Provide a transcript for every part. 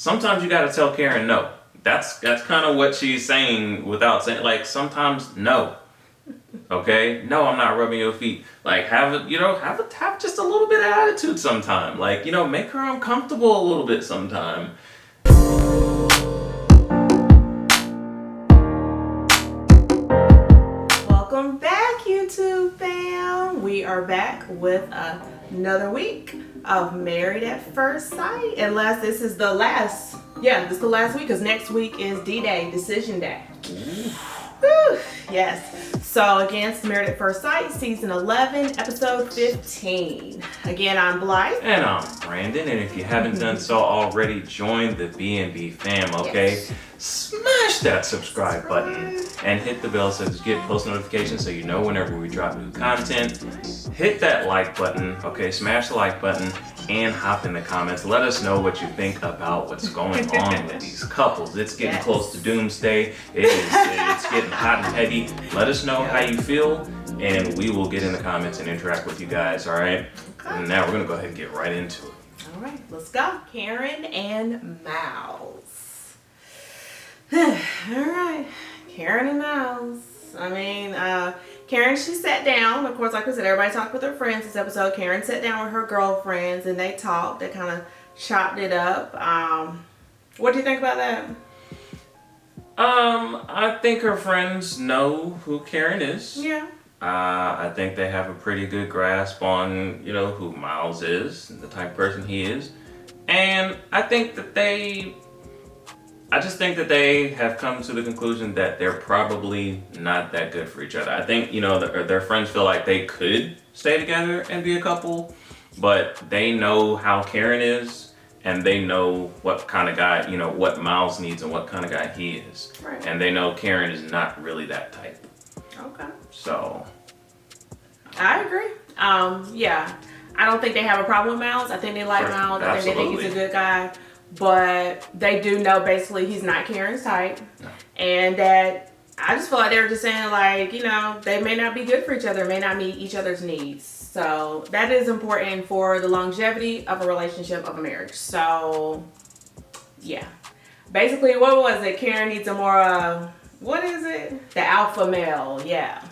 Sometimes you gotta tell Karen no. That's kind of what she's saying without saying, like, sometimes no. Okay? No, I'm not rubbing your feet. Like, have just a little bit of attitude sometime. Like, make her uncomfortable a little bit sometime. Welcome back, YouTube fam. We are back with another week of Married at First Sight. Unless this is the last, this is the last week, because next week is D-Day, Decision Day. Whew, yes. So again, it's Married at First Sight, season 11, episode 15. Again, I'm Blythe. And I'm Brandon, and if you haven't done so already, join the B&B fam, okay? Yes. Smash that subscribe button and hit the bell so you get post notifications so you know whenever we drop new content. Hit that like button, okay? Smash the like button and hop in the comments. Let us know what you think about what's going on with these couples. It's getting close to doomsday. It's getting hot and heavy. Let us know how you feel, and we will get in the comments and interact with you guys, all right? Okay. And now we're going to go ahead and get right into it. All right, let's go. Karen and Miles. All right, Karen and Miles. Karen, she sat down. Of course, like I said, everybody talked with their friends this episode. Karen sat down with her girlfriends and they talked. They kind of chopped it up. What do you think about that? I think her friends know who Karen is. Yeah. I think they have a pretty good grasp on, who Miles is and the type of person he is. And I just think that they have come to the conclusion that they're probably not that good for each other. I think, their friends feel like they could stay together and be a couple, but they know how Karen is, and they know what kind of guy, what Miles needs and what kind of guy he is. Right. And they know Karen is not really that type. Okay. So. I agree. I don't think they have a problem with Miles. I think they like Miles. I think they think he's a good guy. But they do know basically he's not Karen's type. No. And that I just feel like they were just saying they may not be good for each other, may not meet each other's needs. So that is important for the longevity of a relationship, of a marriage. So yeah. Basically, what was it? Karen needs a more, what is it? The alpha male, yeah.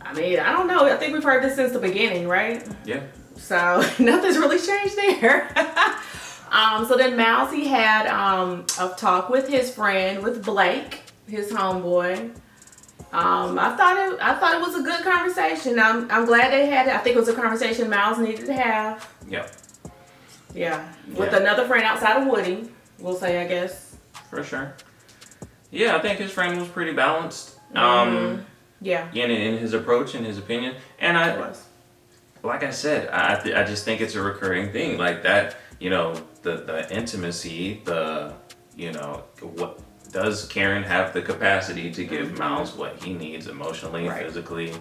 I don't know. I think we've heard this since the beginning, right? Yeah. So nothing's really changed there. So then Miles, he had a talk with his friend, with Blake, his homeboy. I thought it was a good conversation. I'm glad they had it. I think it was a conversation Miles needed to have. Yep. Yeah. With another friend outside of Woody, we'll say, I guess. For sure. Yeah, I think his friend was pretty balanced. Yeah. In his approach and his opinion. And like I said, I just think it's a recurring thing. Like that, the intimacy, what does Karen have the capacity to give Miles what he needs emotionally, physically,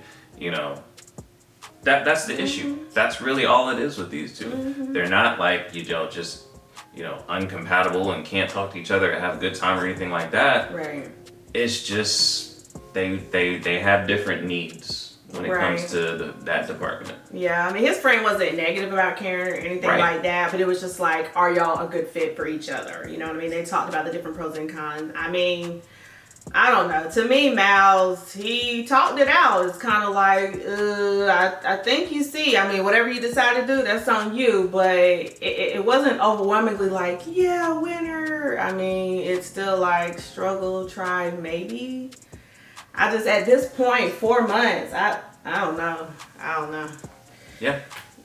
that's the issue. That's really all it is with these two. They're not like, just, uncompatible and can't talk to each other and have a good time or anything like that. Right. It's just they have different needs when it comes to that department. Yeah, his friend wasn't negative about Karen or anything like that, but it was just like, are y'all a good fit for each other? You know what I mean? They talked about the different pros and cons. I don't know. To me, Miles, he talked it out. It's kind of like, I think you see. Whatever you decide to do, that's on you. But it wasn't overwhelmingly like, yeah, winner. It's still like struggle, try, maybe. At this point, 4 months, I don't know. Yeah.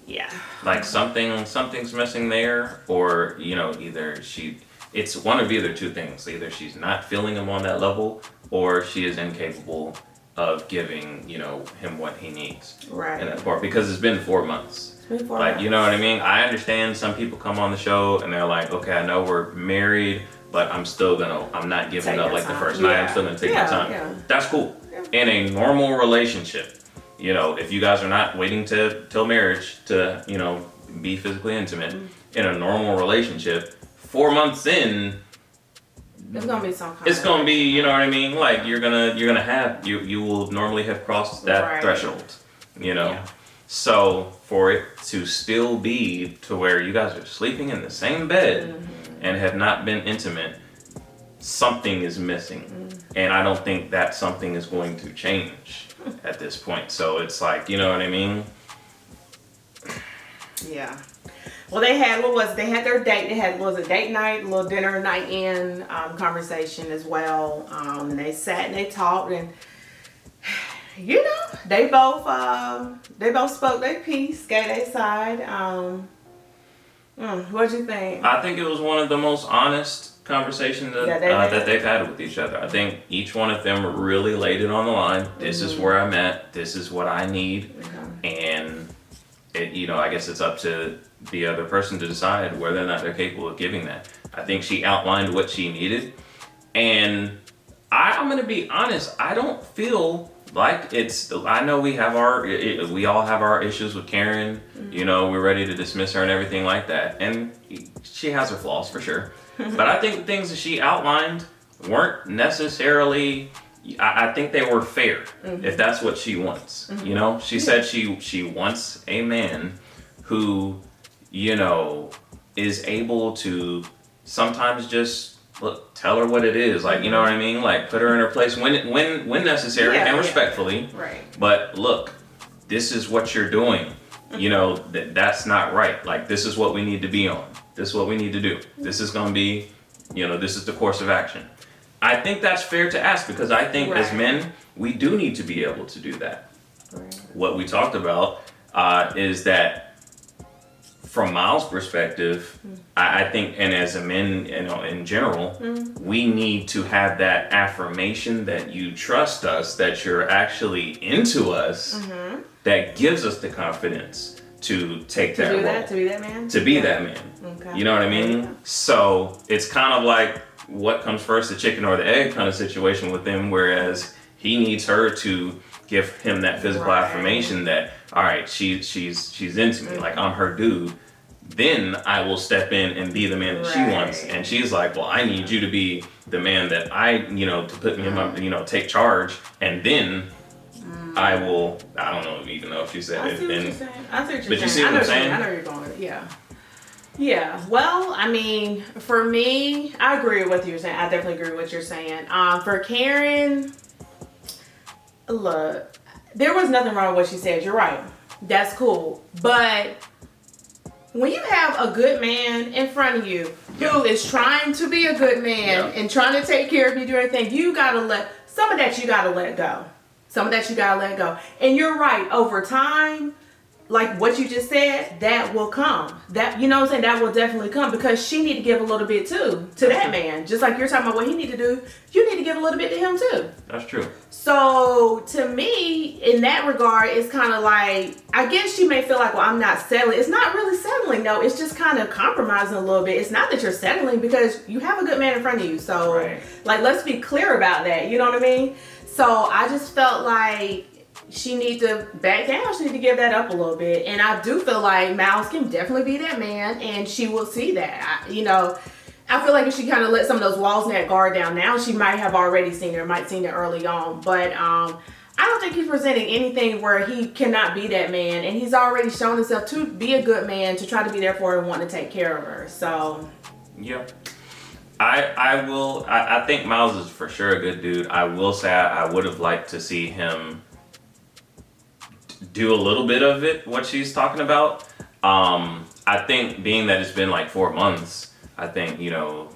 Yeah. Like something's missing there, or, it's one of either two things. Either she's not feeling him on that level, or she is incapable of giving, him what he needs. Right. In that part, because it's been 4 months. It's been 4 months. You know what I mean? I understand some people come on the show and they're like, okay, I know we're married, but I'm not giving up like the first night. I'm still gonna take my time. Yeah. That's cool. Yeah. In a normal relationship, if you guys are not waiting till marriage to, be physically intimate, in a normal relationship, 4 months in, it's gonna be some kind. It's gonna be, you know what I mean? Like you will normally have crossed that threshold, Yeah. So for it to still be to where you guys are sleeping in the same bed, and have not been intimate, something is missing. And I don't think that something is going to change at this point. So it's like, you know what I mean? Yeah. Well, they had they had their date. They had a date night, a little dinner night in conversation as well. And they sat and they talked, and you know, they both spoke their piece, gave their side. What'd you think? I think it was one of the most honest conversations that they've had with each other. I think each one of them really laid it on the line. This is where I'm at. This is what I need, and it, you know, I guess it's up to the other person to decide whether or not they're capable of giving that. I think she outlined what she needed, and I'm gonna be honest. I don't feel like it's. I know we all have our issues with Karen. You know, we're ready to dismiss her and everything like that, and she has her flaws for sure. But I think the things that she outlined weren't necessarily. I think they were fair, if that's what she wants. You know, she said she wants a man who, you know, is able to sometimes just tell her what it is. Like, you know what I mean? Like, put her in her place when necessary and respectfully. Right. But look, this is what you're doing. You know, that's not right. Like, this is what we need to be on. This is what we need to do. This is going to be, you know, this is the course of action. I think that's fair to ask, because I think as men, we do need to be able to do that. Right. What we talked about is that from Miles' perspective, I think, and as a men, you know, in general, we need to have that affirmation that you trust us, that you're actually into us, that gives us the confidence to take that role. To be that man? To be that man. Okay. You know what I mean? Yeah. So it's kind of like, what comes first, the chicken or the egg kind of situation with him, whereas he needs her to give him that physical affirmation that, all right, she's into me, like I'm her dude. Then I will step in and be the man that she wants. And she's like, well, I need you to be the man that I, you know, to put me in my, you know, take charge, and then I will. I don't know even know if she said it. But you see what I'm saying? I know you're going. Yeah. Yeah, well, I mean, for me, I agree with what you're saying. I definitely agree with what you're saying. For Karen, look, there was nothing wrong with what she said. You're right. That's cool. But when you have a good man in front of you who is trying to be a good man and trying to take care of you, do everything, you gotta let some of that. You gotta let go. Some of that you gotta let go. And you're right. Over time, like what you just said, that will come. That, you know what I'm saying, that will definitely come, because she need to give a little bit too to that man. Just like you're talking about what he need to do, you need to give a little bit to him too. That's true. So to me, in that regard, it's kind of like, I guess you may feel like, well, I'm not settling. It's not really settling, though. It's just kind of compromising a little bit. It's not that you're settling, because you have a good man in front of you. So like, let's be clear about that. You know what I mean? So I just felt like she need to back down. She need to give that up a little bit. And I do feel like Miles can definitely be that man, and she will see that. You know, I feel like if she kind of let some of those walls and that guard down now, she might have already seen it, or might seen it early on. But I don't think he's presenting anything where he cannot be that man. And he's already shown himself to be a good man, to try to be there for her and want to take care of her. So yeah. I think Miles is for sure a good dude. I will say I would have liked to see him do a little bit of it, what she's talking about. I think being that it's been like 4 months, I think, you know,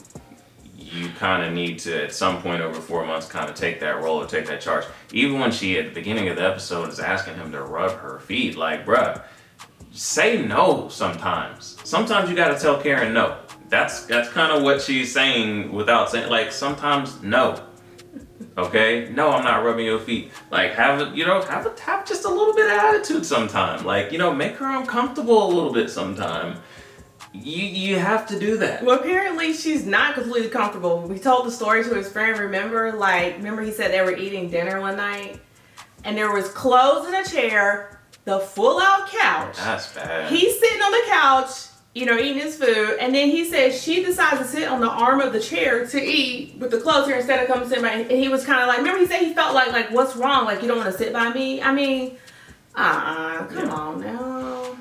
you kind of need to, at some point over 4 months, kind of take that role or take that charge. Even when she, at the beginning of the episode, is asking him to rub her feet, like, bruh, say no sometimes. Sometimes you gotta tell Karen no. That's kind of what she's saying without saying, like, sometimes no. Okay? No, I'm not rubbing your feet. Like, have just a little bit of attitude sometime. Like, you know, make her uncomfortable a little bit sometime. You have to do that. Well, apparently she's not completely comfortable. We told the story to his friend, remember he said they were eating dinner one night, and there was clothes in a chair, the full-out couch. That's bad. He's sitting on the couch, you know, eating his food, and then he said she decides to sit on the arm of the chair to eat with the clothes here instead of coming to sit by. And he was kind of like, remember he said he felt like what's wrong? Like, you don't want to sit by me? I mean, come on now.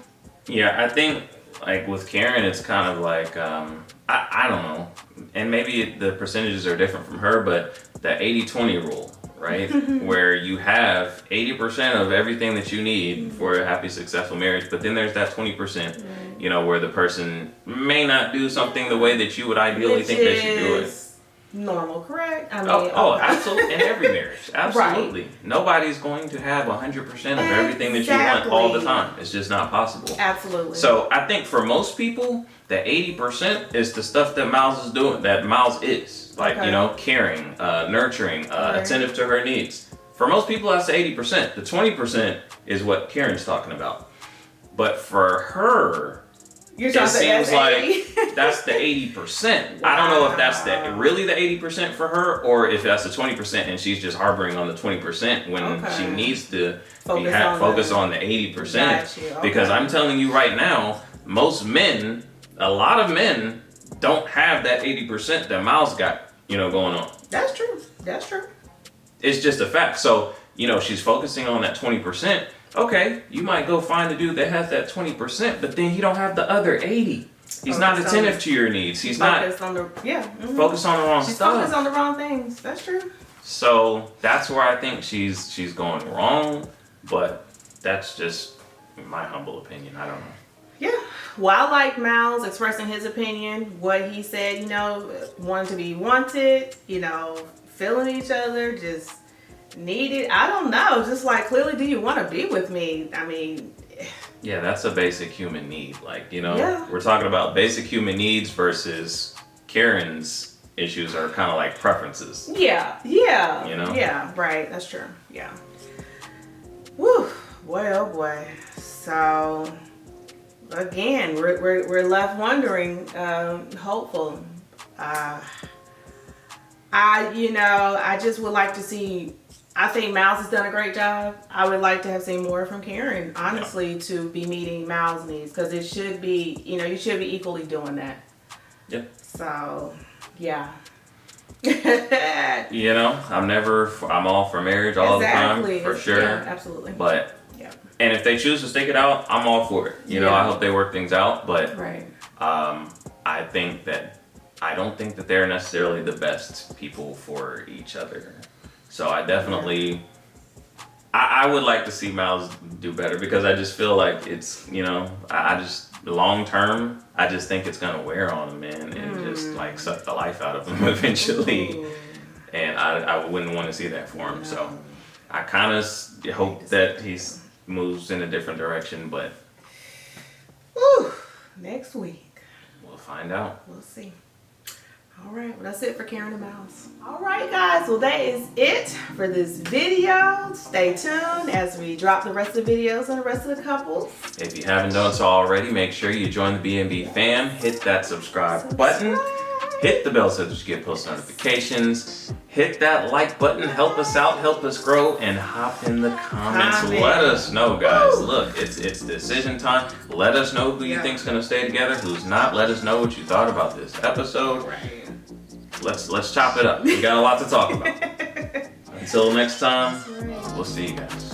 Yeah, I think, like, with Karen, it's kind of like, I I don't know, and maybe the percentages are different from her, but the 80-20 rule, right? Where you have 80% of everything that you need for a happy, successful marriage, but then there's that 20%, you know, where the person may not do something the way that you would ideally think they should do it. Normal, correct? I mean, absolutely. In every marriage, absolutely. Right. Nobody's going to have 100% of everything that you want all the time. It's just not possible. Absolutely. So I think for most people, the 80% is the stuff that Miles is doing. That Miles is like, you know, caring, nurturing, attentive to her needs. For most people, that's the 80%. The 20% is what Karen's talking about. But for her, it seems like that's the 80%. Wow. I don't know if that's really the 80% for her, or if that's the 20% and she's just harboring on the 20% when she needs to focus on the 80%. Because I'm telling you right now, a lot of men don't have that 80% that Miles got, you know, going on. That's true. That's true. It's just a fact. So, you know, she's focusing on that 20%. Okay, you might go find a dude that has that 20%, but then he don't have the other 80. He's not attentive to your needs. He's not focused on the wrong She's stuff. Focused on the wrong things. That's true. So that's where I think she's going wrong, but that's just my humble opinion. I don't know. Yeah. Well, I like Miles expressing his opinion, what he said, you know, wanting to be wanted, you know, feeling each other, just needed. I don't know. Just like, clearly, do you want to be with me? I mean, yeah, that's a basic human need. Like, you know, we're talking about basic human needs versus Karen's issues are kind of like preferences. Yeah. You know? Yeah, right. That's true. Yeah. Woo. Boy, oh boy. So, again, we're left wondering, hopeful. I just would like to see. I think Miles has done a great job. I would like to have seen more from Karen, honestly, to be meeting Miles' needs, because it should be, you know, you should be equally doing that. Yeah. So, yeah. You know, I'm all for marriage all the time, for sure. Yeah, absolutely. But, and if they choose to stick it out, I'm all for it. You know, I hope they work things out, but I don't think that they're necessarily the best people for each other. So I definitely, I would like to see Miles do better, because I just feel like it's, you know, I just, long term, I just think it's going to wear on him, man, and just like suck the life out of him eventually. Ooh. And I wouldn't want to see that for him. No. So I kind of hope that he moves in a different direction, but. Woo, next week. We'll find out. We'll see. All right, well, that's it for Karen and Miles. All right, guys, well, that is it for this video. Stay tuned as we drop the rest of the videos on the rest of the couples. If you haven't done so already, make sure you join the B&B fam. Hit that subscribe button. Hit the bell so that you get post notifications. Hit that like button. Help us out. Help us grow. And hop in the comments. Let us know, guys. Woo. Look, it's decision time. Let us know who you think's going to stay together, who's not. Let us know what you thought about this episode. Right. Let's chop it up. We got a lot to talk about. Until next time, we'll see you guys.